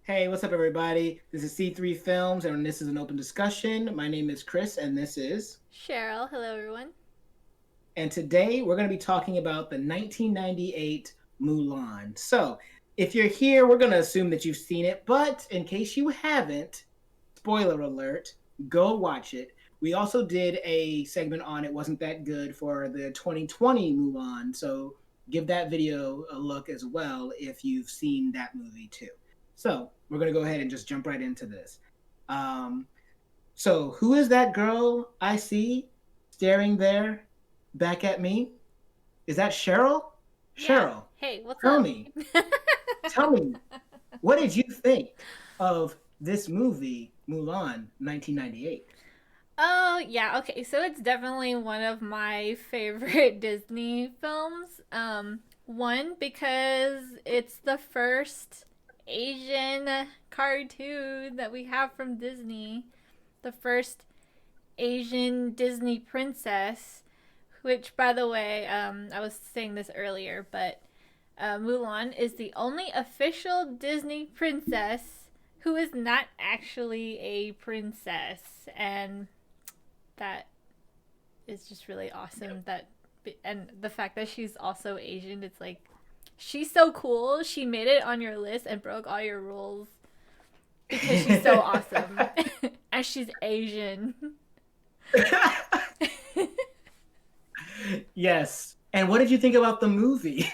Hey, what's up, everybody? This is C3 Films, and this is an open discussion. My name is Chris, and this is. Cheryl, hello everyone. And today we're going to be talking about the 1998 Mulan. So, if you're here, we're going to assume that you've seen it, but in case you haven't, spoiler alert, go watch it. We also did a segment on It Wasn't That Good for the 2020 Mulan, so give that video a look as well if you've seen that movie too. So, we're going to go ahead and just jump right into this. Um, so, who is that girl I see staring there back at me? Is that Cheryl? Yeah. Cheryl, Hey, what's tell up? me, tell me, what did you think of this movie, Mulan, 1998? Oh, yeah, okay. So it's definitely one of my favorite Disney films. One because it's the first Asian cartoon that we have from Disney. The first Asian Disney princess, which by the way, I was saying this earlier, but Mulan is the only official Disney princess who is not actually a princess, and that is just really awesome. That and the fact that she's also Asian, it's like she's so cool. She made it on your list and broke all your rules because she's so awesome, and she's Asian. Yes. And what did you think about the movie?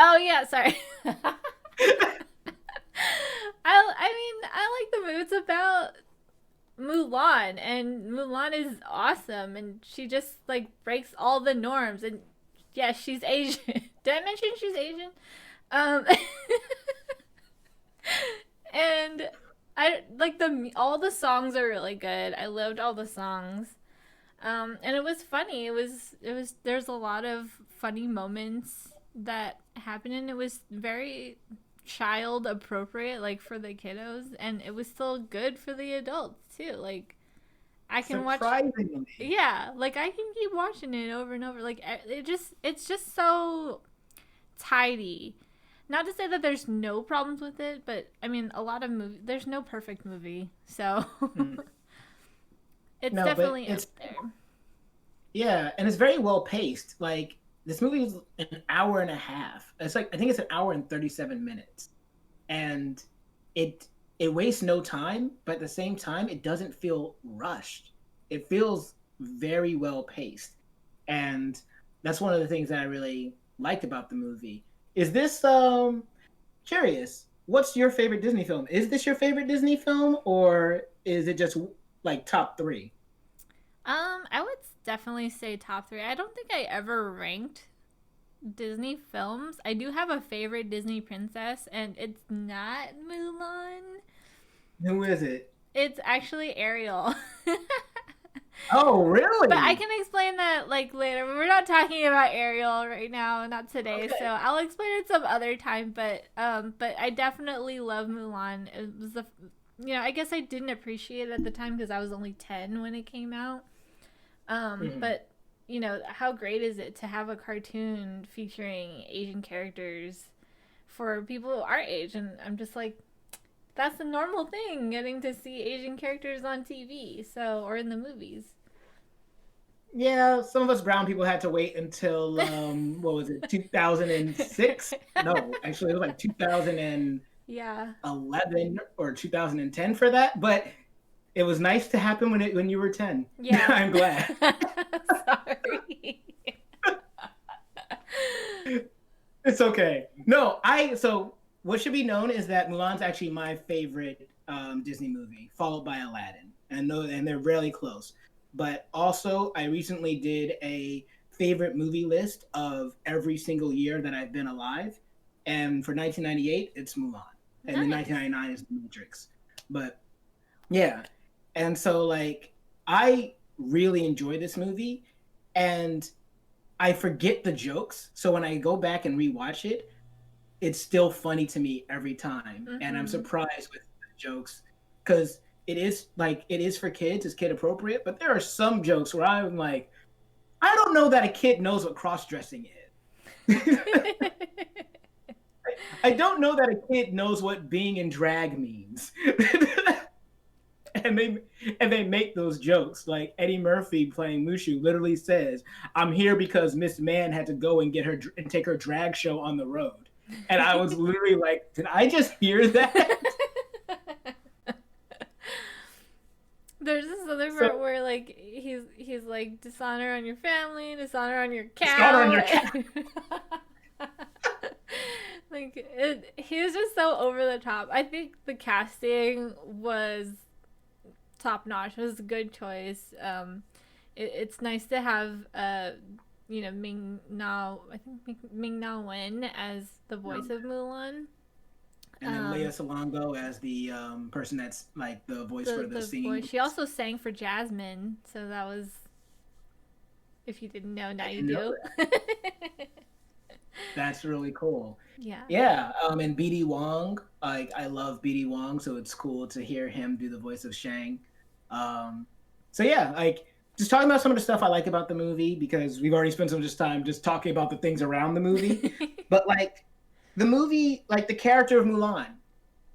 Oh yeah, sorry. I like the movie. It's about Mulan, and Mulan is awesome, and she just like breaks all the norms. And yeah, she's Asian. Did I mention she's Asian? Um, and I like the all the songs are really good. I loved all the songs. And it was funny. It was there's a lot of funny moments that happened, and it was very child appropriate, like for the kiddos, and it was still good for the adults too. Like I can watch, Surprisingly. yeah, like I can keep watching it over and over. Like it's just so tidy. Not to say that there's no problems with it, but I mean, a lot of there's no perfect movie, so Mm. it's No, but definitely up it's there. yeah, and it's very well paced. Like this movie is an hour and a half. It's like I think it's an hour and 37 minutes. And it it wastes no time, but at the same time it doesn't feel rushed. It feels very well paced. And that's one of the things that I really liked about the movie. Is this curious, what's your favorite Disney film? Is this your favorite Disney film or is it just like top 3? I would definitely say top three. I don't think I ever ranked Disney films. I do have a favorite Disney princess, and it's not Mulan. Who is it? It's actually Ariel. Oh, But I really? can explain that like later. We're not talking about Ariel right now, not today. So Okay. I'll explain it some other time. But I definitely love Mulan. It was the, I guess I didn't appreciate it at the time because I was only 10 when it came out. Mhm. But how great is it to have a cartoon featuring Asian characters for people our age? And I'm just like, that's the normal thing, getting to see Asian characters on TV, so or in the movies. Yeah, some of us brown people had to wait until what was it, 2006? No, actually it was like 2011 Yeah. or 2010 for that, but it was nice to happen when you were 10. Yeah. I'm glad. Sorry. It's okay. No, I so what should be known is that Mulan's actually my favorite Disney movie, followed by Aladdin, and they're really close. But also, I recently did a favorite movie list of every single year that I've been alive, and for 1998, it's Mulan, and then Nice. 1999 is The Matrix. But yeah, and so like I really enjoy this movie, and I forget the jokes. So when I go back and rewatch it, it's still funny to me every time. And I'm Mhm. surprised with the jokes because it is for kids, it's kid appropriate, but there are some jokes where I'm like, I don't know that a kid knows what cross dressing is. I don't know that a kid knows what being in drag means. and they and they make those jokes. Like Eddie Murphy playing Mushu literally says, "I'm here because Miss Man had to go and get her and take her drag show on the road." And I was literally like, "Did I just hear that?" There's this other So part where like he's like dishonor on your family, dishonor on your start on cow. your cat. He was just so over the top. I think the casting was top notch. It was a good choice. It's nice to have Ming Na. I think Ming Na Wen as the voice of Mulan. And then Leia Um, Salongo as the person that's like the voice for the the singing voice. She voice. also sang for Jasmine, so that was, if you didn't know, now I you didn't know do. that. That's really cool. Yeah. Yeah, and BD Wong, like I love BD Wong, so it's cool to hear him do the voice of Shang. Um, so yeah, like just talking about some of the stuff I like about the movie because we've already spent so much time just talking about the things around the movie. But like the movie, like the character of Mulan,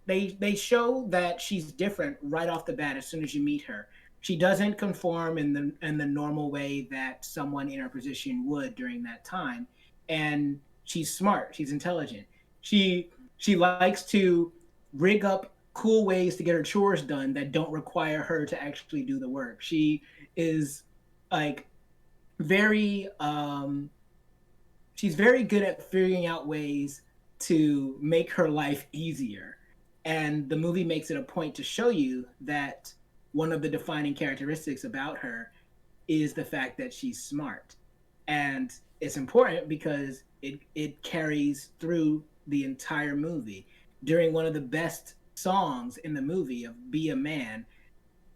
they show that she's different right off the bat as soon as you meet her. She doesn't conform in the normal way that someone in her position would during that time, and she's smart. She's intelligent. She likes to rig up cool ways to get her chores done that don't require her to actually do the work. She is like very she's very good at figuring out ways to make her life easier. And the movie makes it a point to show you that one of the defining characteristics about her is the fact that she's smart. And it's important because it carries through the entire movie. During one of the best songs in the movie of Be a Man,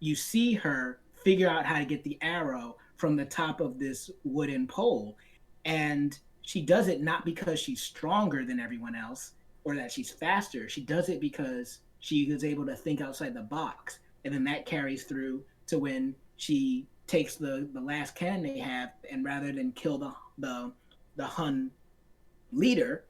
you see her figure out how to get the arrow from the top of this wooden pole. And she does it not because she's stronger than everyone else or that she's faster. She does it because she is able to think outside the box. And then that carries through to when she takes the last cannon they have, and rather than kill the Hun leader,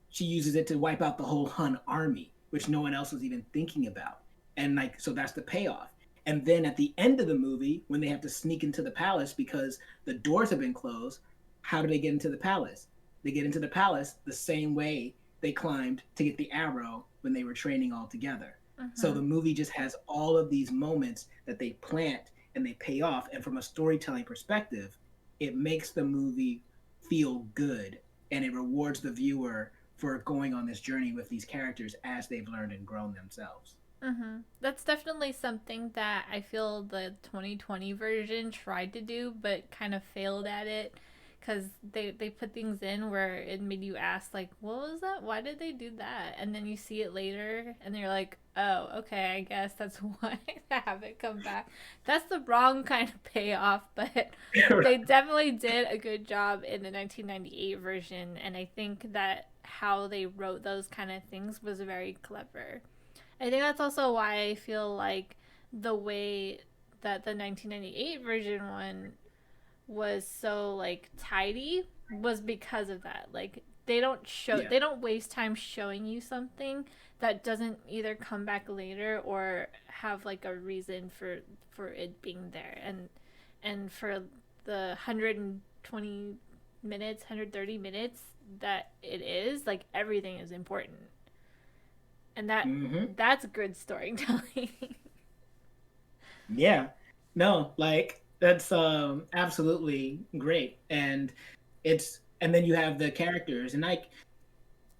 she uses it to wipe out the whole Hun army, which no one else was even thinking about. And like, so that's the payoff. And then at the end of the movie, when they have to sneak into the palace because the doors have been closed, how do they get into the palace? They get into the palace the same way they climbed to get the arrow when they were training all together. So Mm-hmm. the movie just has all of these moments that they plant and they pay off. And from a storytelling perspective, it makes the movie feel good and it rewards the viewer for going on this journey with these characters as they've learned and grown themselves. Mm-hmm. That's definitely something that I feel the 2020 version tried to do, but kind of failed at it. Because they put things in where it made you ask, like, what was that? Why did they do that? And then you see it later, and you're like, oh, okay, I guess that's why they have it come back. That's the wrong kind of payoff, but they definitely did a good job in the 1998 version. And I think that how they wrote those kind of things was very clever. I think that's also why I feel like the way that the 1998 version one was so like tidy was because of that. Like Yeah. they don't waste time showing you something that doesn't either come back later or have like a reason for it being there. And for the 120 minutes, 130 minutes that it is, like everything is important. And Mm-hmm. that's good storytelling. Yeah. No, like that's absolutely great. And then you have the characters and like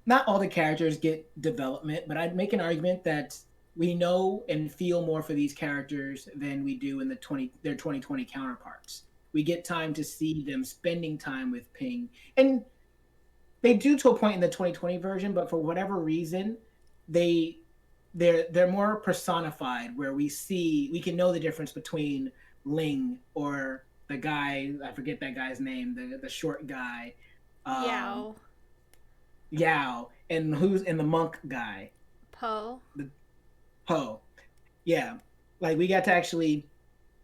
not all the characters get development, but I'd make an argument that we know and feel more for these characters than we do in their 2020 counterparts. We get time to see them spending time with Ping. And they do to a point in the 2020 version, but for whatever reason, they they're more personified where we can know the difference between Ling or the guy, I forget that guy's name, the short guy, um Yao. Yao, and who's in the monk guy, Poe. the Ho. Yeah. Like we got to actually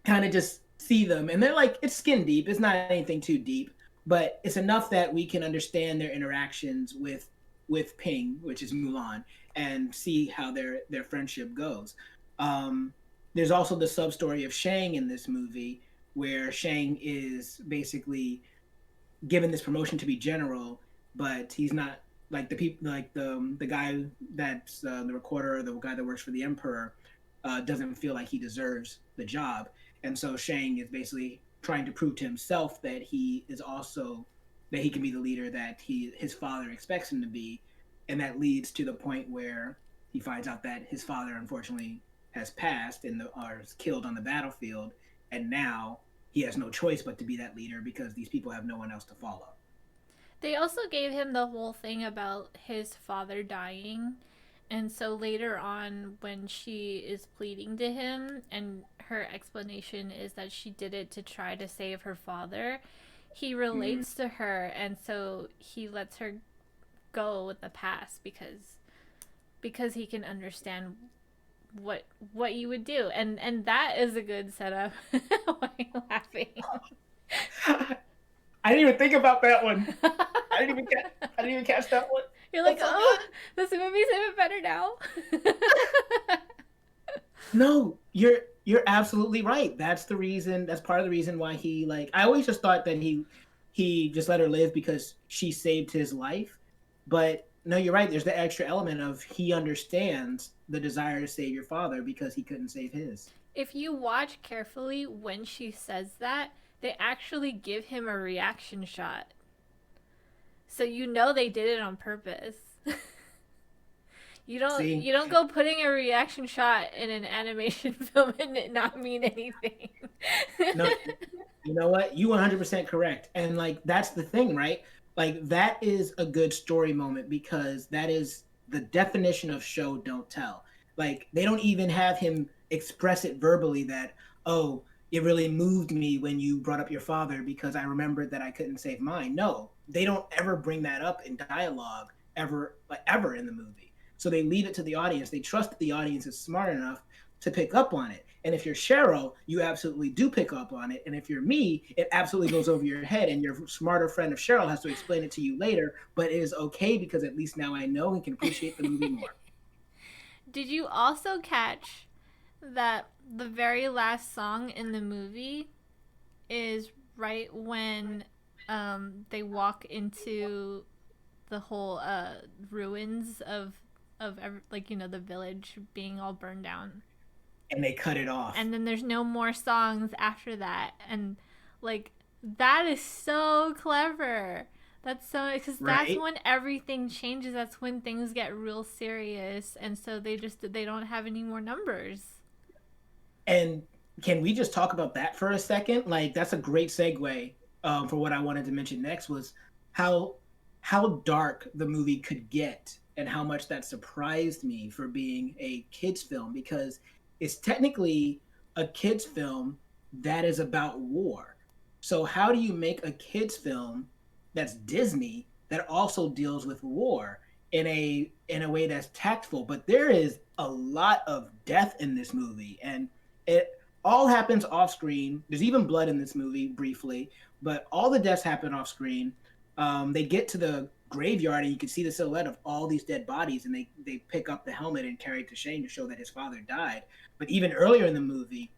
kind of just see them and they're like it's skin deep, it's not anything too deep, but it's enough that we can understand their interactions with with Ping, which is Mulan, and see how their friendship goes. Um, there's also the sub story of Shang in this movie, where Shang is basically given this promotion to be general, but he's not like the people like the guy that's the recorder, the guy that works for the emperor, doesn't feel like he deserves the job, and so Shang is basically trying to prove to himself that he is also that he can be the leader that his father expects him to be, and that leads to the point where he finds out that his father unfortunately has passed and or is killed on the battlefield, and now he has no choice but to be that leader because these people have no one else to follow. They also gave him the whole thing about his father dying. And so later on, when she is pleading to him, and her explanation is that she did it to try to save her father, he Mm. relates to her, and so he lets her go with the past because he can understand what you would do, and that is a good setup. Why are you laughing? I didn't even think about that one. I didn't even catch that one. You're like, That's so oh, good. this movie's even better now. No, you're absolutely right. That's the reason. That's part of the reason why he like. I always just thought that he just let her live because she saved his life. But no, you're right. There's the extra element of he understands the desire to save your father because he couldn't save his. If you watch carefully when she says that, they actually give him a reaction shot. So you know they did it on purpose. See, you don't go putting a reaction shot in an animation film and it not mean anything. no, you know what? You 100% correct. And like that's the thing, right? Like that is a good story moment because that is the definition of show don't tell. Like they don't even have him express it verbally that, "Oh, it really moved me when you brought up your father because I remembered that I couldn't save mine." No, they don't ever bring that up in dialogue ever like ever in the movie. So they leave it to the audience. They trust that the audience is smart enough to pick up on it. And if you're Cheryl, you absolutely do pick up on it. And if you're me, it absolutely goes over your head. And your smarter friend of Cheryl has to explain it to you later. But it is okay because at least now I know and can appreciate the movie more. Did you also catch that the very last song in the movie is right when they walk into the whole ruins of like the village being all burned down, And they cut it off. and then there's no more songs after that, and like that is so clever. That's so because that's Right? when everything changes. That's when things get real serious, and so they don't have any more numbers. And can we just talk about that for a second? Like that's a great segue for what I wanted to mention next was how how dark the movie could get and how much that surprised me for being a kids film because it's technically a kids film that is about war. So how do you make a kids film that's Disney that also deals with war in a way that's tactful? But there is a lot of death in this movie and it all happens off screen. There's even blood in this movie briefly, but all the deaths happen off screen. They get to the graveyard and you can see the silhouette of all these dead bodies, and they pick up the helmet and carry it to Shane to show that his father died. But even earlier in the movie,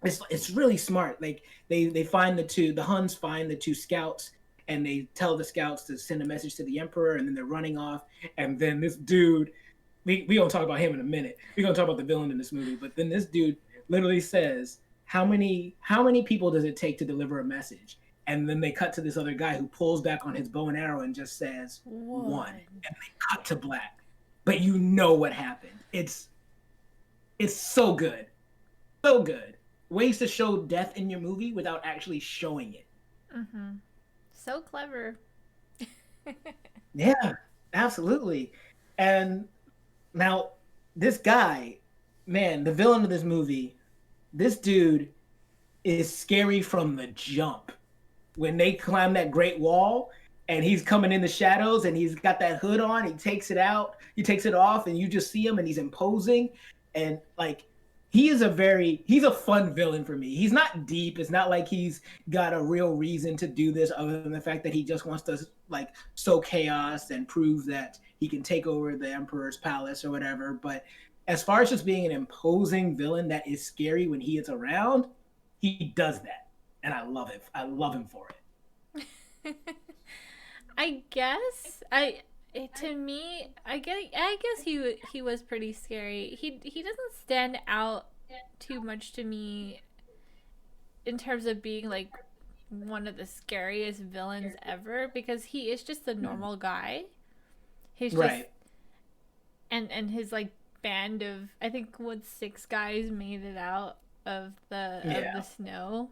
it's really smart. Like they find the Huns find the two scouts and they tell the scouts to send a message to the emperor, and then they're running off, and then this dude we gonna talk about him in a minute. We're gonna talk about the villain in this movie, but then this dude literally says, how many people does it take to deliver a message? And then they cut to this other guy who pulls back on his bow and arrow and just says one. One. And they cut to black. But you know what happened. It's so good. So good. Ways to show death in your movie without actually showing it. Mm-hmm. So clever. Yeah, absolutely. And now this guy, man, the villain of this movie, this dude is scary from the jump. When they climb that great wall and he's coming in the shadows and he's got that hood on, he takes it out, he takes it off, and you just see him and he's imposing. And like he's a fun villain for me. He's not deep. It's not like he's got a real reason to do this other than the fact that he just wants to like sow chaos and prove that he can take over the emperor's palace or whatever. But as far as just being an imposing villain that is scary when he is around, he does that, and I love it. I love him for it. I guess to me, I guess he was pretty scary. He doesn't stand out too much to me in terms of being like one of the scariest villains ever because he is just a normal guy. He's just Right. and his like band of I think what 6 guys made it out of the Yeah. snow.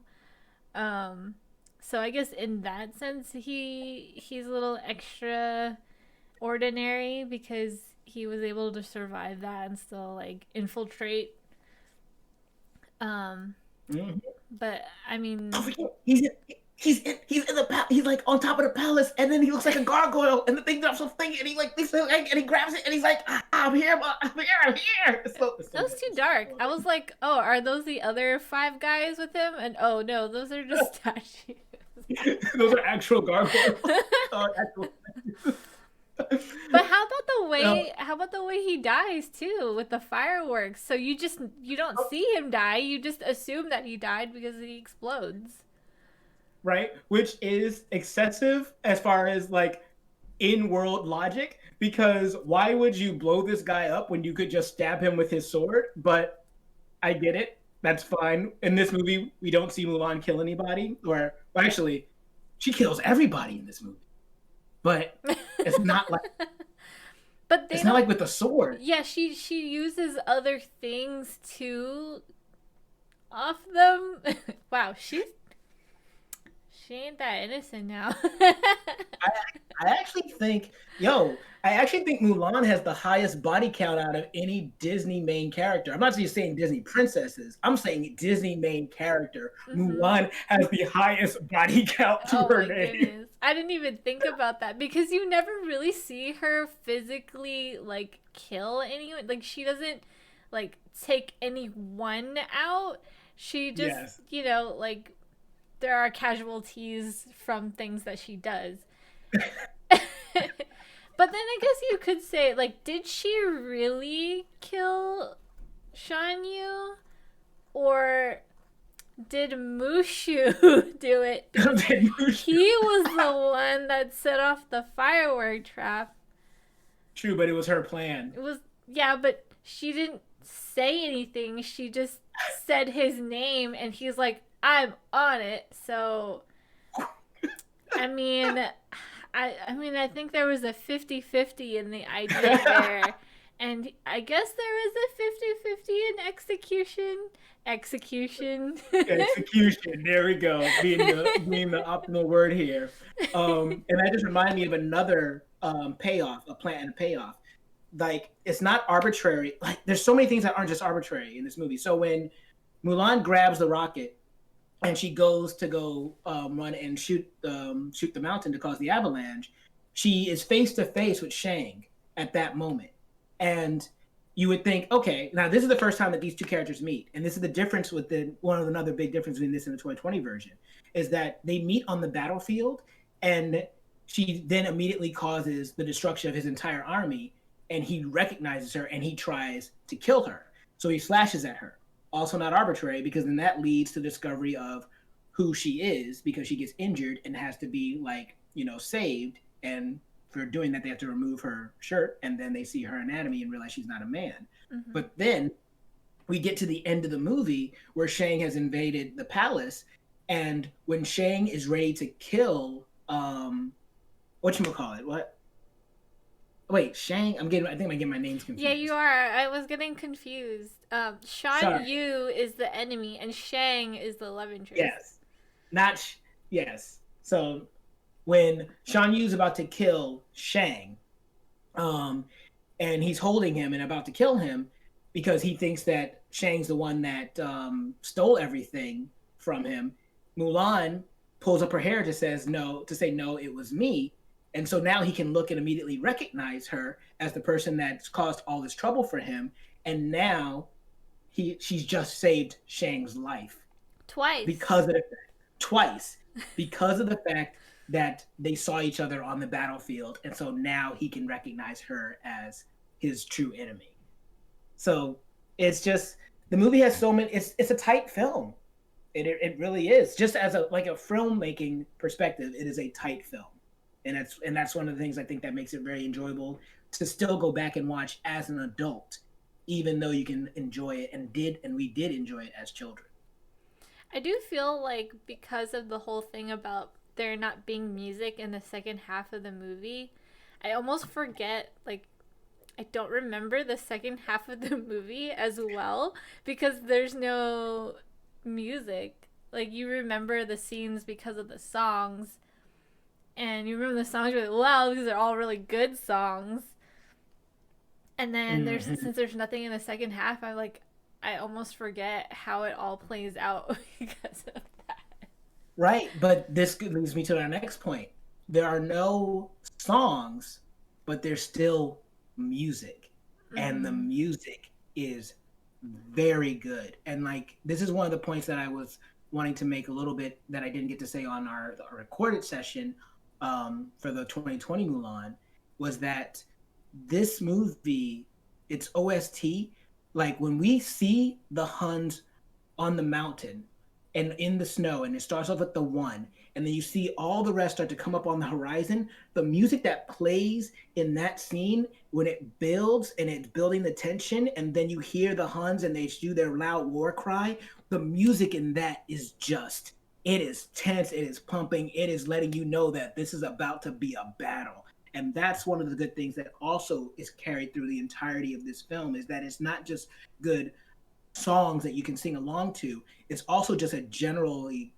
Um so I guess in that sense he's a little extra ordinary because he was able to survive that and still like infiltrate. Um Mhm. but I mean He's in the he's like on top of the palace, and then he looks like a gargoyle, and the thing drops a thing, and he like and he grabs it, and he's like, I'm here, I'm here, I'm here. It's that so was good. too It's dark. so I good. was like, oh, are those the other 5 guys with him? And oh no, those are just statues. Those are actual gargoyles. Actual. But how about the No, way he dies too with the fireworks? So you don't see him die, you just assume that he died because he explodes. right? Which is excessive as far as like in world logic, because why would you blow this guy up when you could just stab him with his sword? But I get it. That's fine. In this movie, we don't see Mulan kill anybody, or well, actually, she kills everybody in this movie. But it's not like But they it's not don't like with the sword. yeah, she uses other things to off them. Wow, she ain't that innocent now. I I actually think, I actually think Mulan has the highest body count out of any Disney main character. I'm not just saying Disney princesses. I'm saying Disney main character. Mhm. Mulan has the highest body count to Oh her my name. goodness. I didn't even think about that because you never really see her physically like kill anyone. Like she doesn't like take anyone out. She just, Yes. like there are casualties from things that she does. But then I guess you could say like did she really kill Shan Yu or did Mushu do it? Because he was the one that set off the firework trap. True, but it was her plan. It was, yeah, but she didn't say anything. She just said his name, and he's like, I'm on it. So, I mean, I think there was a 50-50 in the idea there. And I guess there was a 50-50 in execution. Execution. Execution. There we go. Being the optimal word here. And that just reminded me of another payoff, a plan and a payoff. Like it's not arbitrary. Like there's so many things that aren't just arbitrary in this movie. So when Mulan grabs the rocket and she goes to go run and shoot the mountain to cause the avalanche, she is face to face with Shang at that moment, and you would think, okay, now this is the first time that these two characters meet, and this is the difference with the one of another big difference between this and the 2020 version, is that they meet on the battlefield, and she then immediately causes the destruction of his entire army, and he recognizes her and he tries to kill her, so he slashes at her, also not arbitrary because then that leads to the discovery of who she is because she gets injured and has to be like saved, and for doing that they have to remove her shirt and then they see her anatomy and realize she's not a man. Hmm. But then we get to the end of the movie where Shang has invaded the palace, and when Shang is ready to kill what you call it, what wait Shang, I think I'm getting my names Yeah, you confused. are. I was getting confused. Shan Sorry. Yu is the enemy, and Shang is the love interest. Yes. Not yes. So when Shan Yu's about to kill Shang, um, and he's holding him and about to kill him because he thinks that Shang's the one that stole everything from him. Mulan pulls up her hair to say no, it was me. And so now he can look and immediately recognize her as the person that's caused all this trouble for him. And now she's just saved Shang's life Twice. because of the fact twice because of the fact that they saw each other on the battlefield, and so now he can recognize her as his true enemy. So it's just the movie has so many. It's a tight film. It really is. Just as a like a filmmaking perspective, it is a tight film, and that's one of the things I think that makes it very enjoyable to still go back and watch as an adult, even though you can enjoy it and we did enjoy it as children. I do feel like because of the whole thing about there not being music in the second half of the movie, I almost forget, like, I don't remember the second half of the movie as well because there's no music. Like, you remember the scenes because of the songs, and you remember the songs, you're like, wow, these are all really good songs. And then there's Mm-hmm. since there's nothing in the second half, I almost forget how it all plays out because of that. Right, but this leads me to our next point. There are no songs, but there's still music, and the Mm-hmm. music is very good. And like this is one of the points that I was wanting to make a little bit that I didn't get to say on our recorded session for the 2020 Mulan was that this movie, its OST, like when we see the Huns on the mountain and in the snow, and it starts off at the one, and then you see all the rest start to come up on the horizon. The music that plays in that scene when it builds and it's building the tension, and then you hear the Huns and they do their loud war cry. The music in that is just, it is tense, it is pumping, it is letting you know that this is about to be a battle. And that's one of the good things that also is carried through the entirety of this film is that it's not just good songs that you can sing along to. It's also just a generally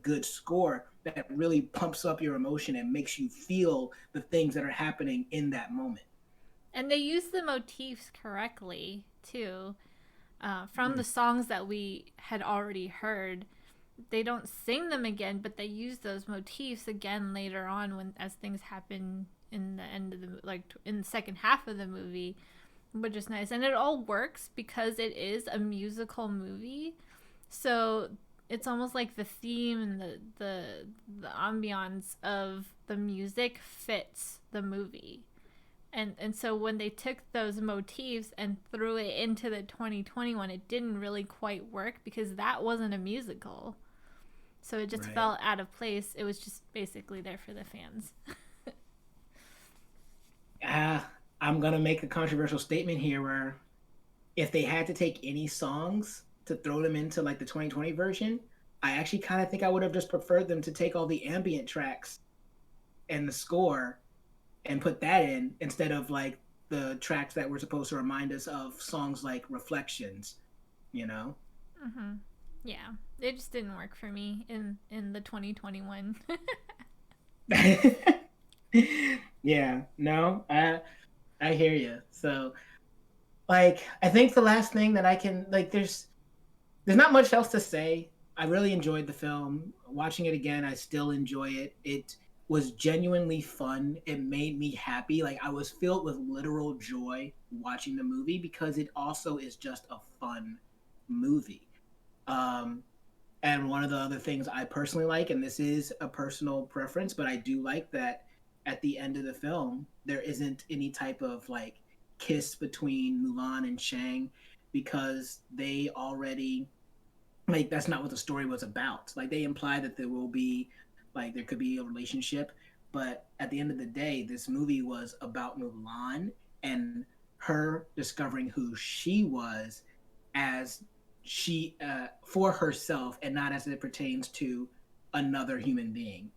good score that really pumps up your emotion and makes you feel the things that are happening in that moment. And they use the motifs correctly too. From Mm. the songs that we had already heard, they don't sing them again, but they use those motifs again later on when as things happen in the end of the like in the second half of the movie, which is nice. And it all works because it is a musical movie. So it's almost like the theme and the ambiance of the music fits the movie. And so when they took those motifs and threw it into the 2021, it didn't really quite work because that wasn't a musical. So it just Right. felt out of place. It was just basically there for the fans. I'm gonna make a controversial statement here where if they had to take any songs to throw them into like the 2020 version, I actually kind of think I would have just preferred them to take all the ambient tracks and the score and put that in instead of like the tracks that were supposed to remind us of songs like Reflections, you know? Mm-hmm. Yeah, it just didn't work for me in the 2021. Yeah, no, I hear you. So, like, I think the last thing that I can like, there's not much else to say. I really enjoyed the film. Watching it again, I still enjoy it. It was genuinely fun. It made me happy. Like I was filled with literal joy watching the movie because it also is just a fun movie. Um, and one of the other things I personally like, and this is a personal preference, but I do like that at the end of the film, there isn't any type of like kiss between Mulan and Shang because they already like that's not what the story was about. Like they imply that there will be like there could be a relationship, but at the end of the day, this movie was about Mulan and her discovering who she was as she for herself and not as it pertains to another human being.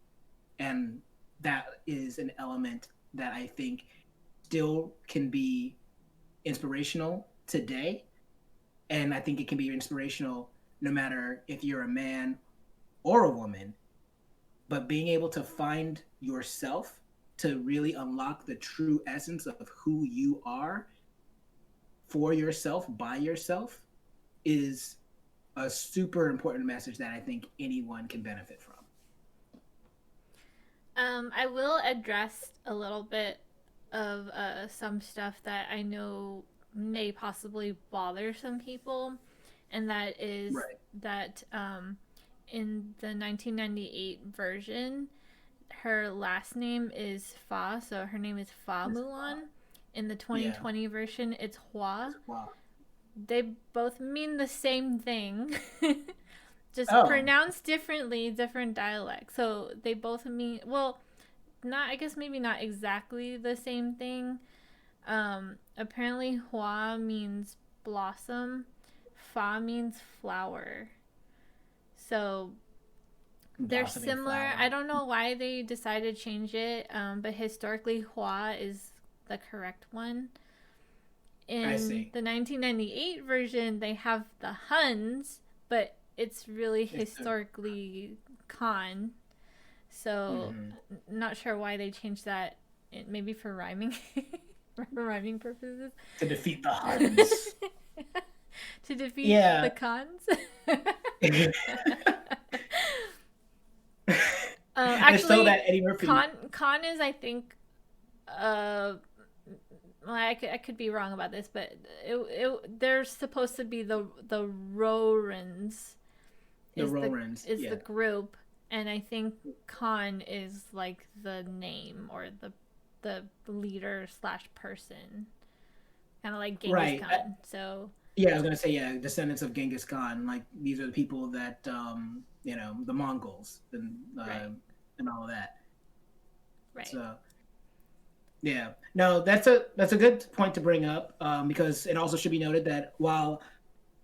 And that is an element that I think still can be inspirational today, and I think it can be inspirational no matter if you're a man or a woman, but being able to find yourself to really unlock the true essence of who you are for yourself by yourself is a super important message that I think anyone can benefit from. I will address a little bit of some stuff that I know may possibly bother some people, and that is Right. that in the 1998 version, her last name is Fa, so her name is Fa Mulan. In the Yeah. 2020 version, it's Hua. Wow. They both mean the same thing, just Oh, pronounced differently, different dialects. So they both mean, well, not, I guess maybe not exactly the same thing. Apparently, Hua means blossom, Fa means flower. So they're blossoming similar. flower. I don't know why they decided to change it, but historically, Hua is the correct one. I In see. the 1998 version, they have the Huns, but it's really It's the, historically Khan. So, hmm not sure why they changed that. Maybe for rhyming, for rhyming purposes. to defeat the Huns. To defeat the Yeah. Khans. And so Actually, that Eddie Murphy. Khan is, I think, uh, well, I could be wrong about this, but they're supposed to be the Rorans The is Romans. the Yeah. group, and I think Khan is like the name or the leader slash person, kind of like Genghis Right. Khan. So Yeah, I was gonna say, yeah, descendants of Genghis Khan. Like these are the people that the Mongols right, and all of that. right. So yeah, no, that's a good point to bring up, because it also should be noted that while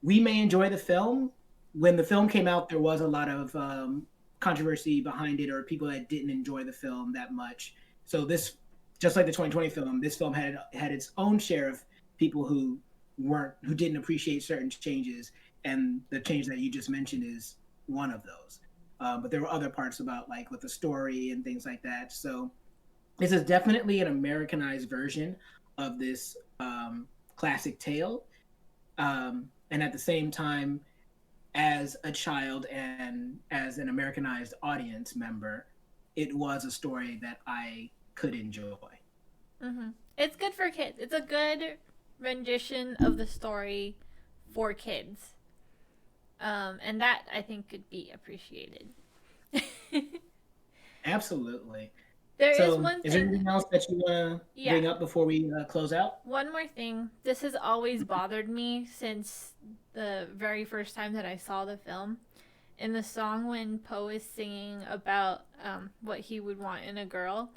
we may enjoy the film, when the film came out, there was a lot of controversy behind it, or people that didn't enjoy the film that much. So this, just like the 2020 film, this film had its own share of people who didn't appreciate certain changes, and the change that you just mentioned is one of those. But there were other parts about like with the story and things like that. So this is definitely an Americanized version of this classic tale, and at the same time, as a child and as an Americanized audience member, it was a story that I could enjoy. It's good for kids. It's a good rendition of the story for kids, and that I think could be appreciated. Absolutely. There is So, one is there thing, anything else that you want to yeah, bring up before we close out? one more thing. This has always bothered me since the very first time that I saw the film. In the song, when Poe is singing about what he would want in a girl,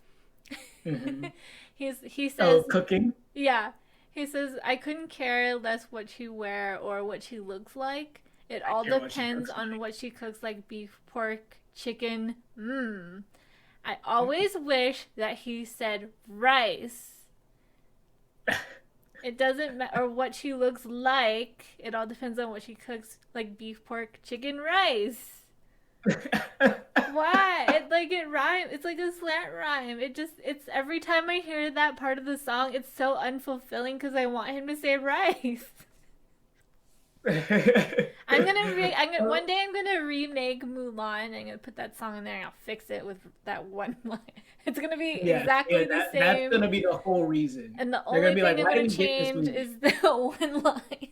Mm-hmm. he Oh, says, cooking. yeah, he says, I couldn't care less what she wear or what she looks like. It I all care what she depends cooks on what she cooks, like beef, pork, chicken. Mmm. I always wish that he said rice. It doesn't matter what she looks like. It all depends on what she cooks, like beef, pork, chicken, rice. like. Why? It rhymes. It's like a slant rhyme. It's every time I hear that part of the song, it's so unfulfilling because I want him to say rice. One day I'm gonna remake Mulan. I'm gonna put that song in there and I'll fix it with that one line. It's gonna be Yeah, yeah, exactly the that's same, gonna be the whole reason. and the They're gonna only be like, thing I'm "Why did gonna we get this change movie?" is the one line.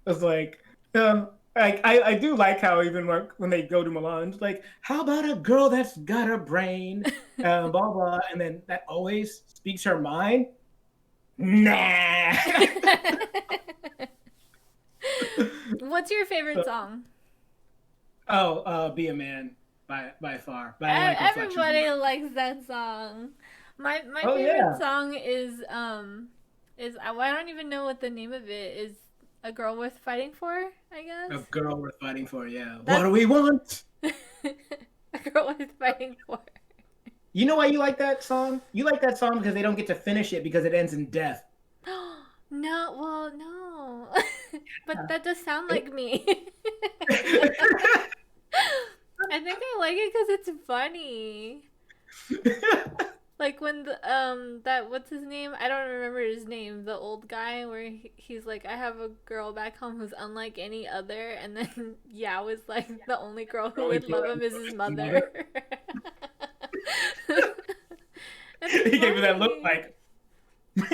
It's like, I do like how even when they go to Milan, it's like, how about a girl that's got a brain, blah blah, and then that always speaks her mind. Nah. What's your favorite So, song? oh, be a man by far, but I like Reflections a Everybody lot. likes that song. My Oh favorite yeah, song is I don't even know what the name of it is. A Girl Worth Fighting For, I guess. a girl worth fighting for. Yeah. What That's do we want? A Girl Worth Fighting For. You know why you like that song? You like that song because they don't get to finish it because it ends in death. No, well, no. But that does sound like me. I think I like it because it's funny. Like when that what's his name? I don't remember his name. The old guy where he's like, I have a girl back home who's unlike any other, and then Yao is like the only girl who Only would love girl him is his mother. mother. He It's gave me that look funny. like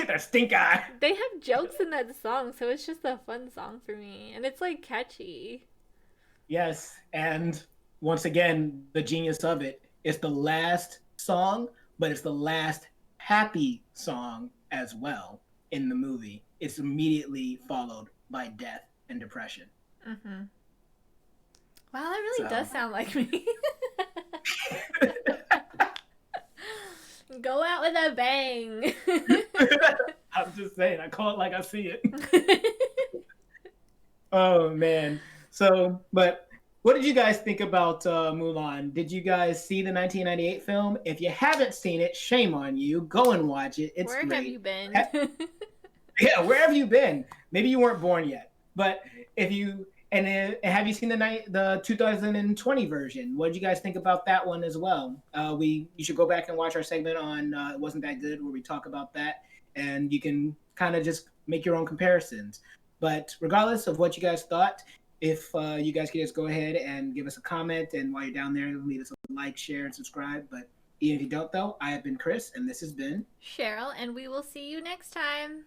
that stink eye. They have jokes in that song, so it's just a fun song for me, and it's like catchy. Yes, and once again, the genius of it, it's the last song, but it's the last happy song as well in the movie. It's immediately followed by death and depression. Mm-hmm. Wow, that really does So sound like me. Go out with a bang. I'm just saying, I call it like I see it. Oh man. So, but what did you guys think about Mulan? Did you guys see the 1998 film? If you haven't seen it, shame on you. Go and watch it. It's Where have great. you been? Yeah, where have you been? Maybe you weren't born yet, but if you and have you seen the 2020 version? What did you guys think about that one as well? We you should go back and watch our segment on it wasn't that good where we talk about that, and you can kind of just make your own comparisons. But regardless of what you guys thought, if you guys could just go ahead and give us a comment, and while you're down there, leave us a like, share, and subscribe. But even if you don't, though, I have been Chris, and this has been Cheryl, and we will see you next time.